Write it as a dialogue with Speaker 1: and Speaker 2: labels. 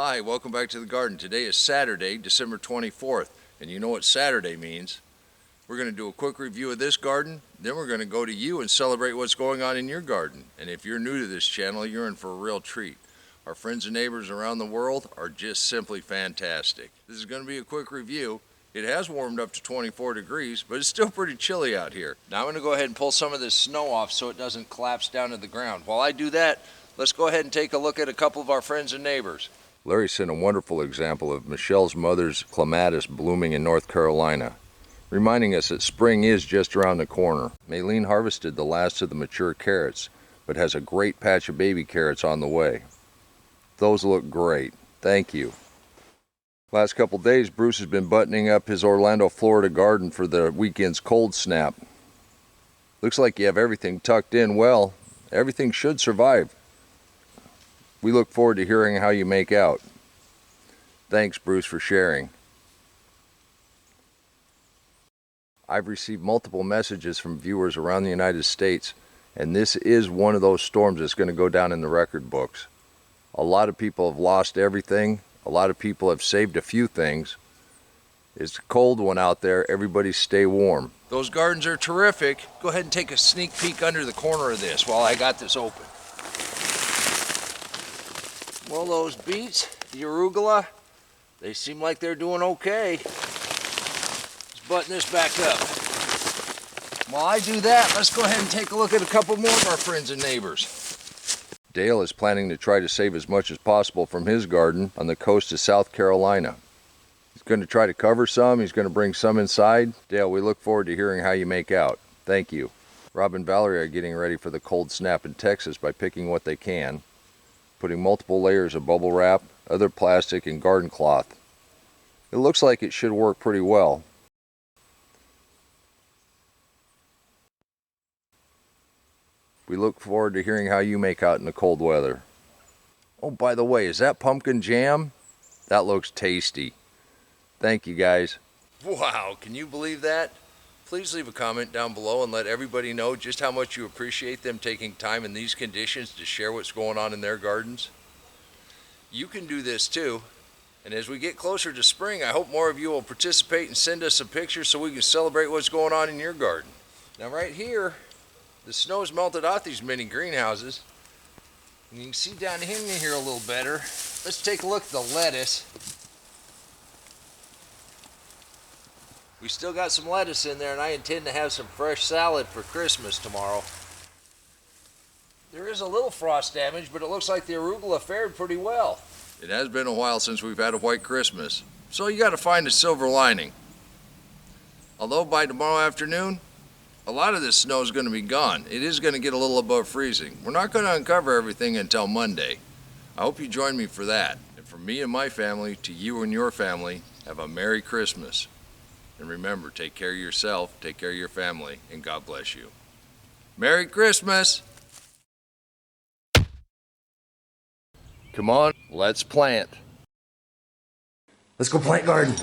Speaker 1: Hi, welcome back to the garden. Today is Saturday, December 24th, and you know what Saturday means. We're going to do a quick review of this garden, then we're going to go to you and celebrate what's going on in your garden. And if you're new to this channel, you're in for a real treat. Our friends and neighbors around the world are just simply fantastic. This is going to be a quick review. It has warmed up to 24 degrees, but it's still pretty chilly out here. Now I'm going to go ahead and pull some of this snow off so it doesn't collapse down to the ground. While I do that, let's go ahead and take a look at a couple of our friends and neighbors. Larry sent a wonderful example of Michelle's mother's clematis blooming in North Carolina, reminding us that spring is just around the corner. Maylene harvested the last of the mature carrots, but has a great patch of baby carrots on the way. Those look great. Thank you. Last couple days, Bruce has been buttoning up his Orlando, Florida garden for the weekend's cold snap. Looks like you have everything tucked in well. Everything should survive. We look forward to hearing how you make out. Thanks, Bruce, for sharing. I've received multiple messages from viewers around the United States, and this is one of those storms that's going to go down in the record books. A lot of people have lost everything. A lot of people have saved a few things. It's a cold one out there. Everybody stay warm. Those gardens are terrific. Go ahead and take a sneak peek under the corner of this while I got this open. Well, those beets, the arugula, they seem like they're doing okay. Let's button this back up. While I do that, let's go ahead and take a look at a couple more of our friends and neighbors. Dale is planning to try to save as much as possible from his garden on the coast of South Carolina. He's going to try to cover some. He's going to bring some inside. Dale, we look forward to hearing how you make out. Thank you. Rob and Valerie are getting ready for the cold snap in Texas by picking what they can, putting multiple layers of bubble wrap, other plastic, and garden cloth. It looks like it should work pretty well. We look forward to hearing how you make out in the cold weather. Oh, by the way, is that pumpkin jam? That looks tasty. Thank you, guys. Wow, can you believe that? Please leave a comment down below and let everybody know just how much you appreciate them taking time in these conditions to share what's going on in their gardens. You can do this too. And as we get closer to spring, I hope more of you will participate and send us some pictures so we can celebrate what's going on in your garden. Now right here, the snow's melted off these mini greenhouses. And you can see down in here a little better. Let's take a look at the lettuce. We still got some lettuce in there, and I intend to have some fresh salad for Christmas tomorrow. There is a little frost damage, but it looks like the arugula fared pretty well. It has been a while since we've had a white Christmas, so you got to find a silver lining. Although by tomorrow afternoon, a lot of this snow is going to be gone. It is going to get a little above freezing. We're not going to uncover everything until Monday. I hope you join me for that. And from me and my family to you and your family, have a Merry Christmas. And remember, take care of yourself, take care of your family, and God bless you. Merry Christmas! Come on, let's plant.
Speaker 2: Let's go plant garden.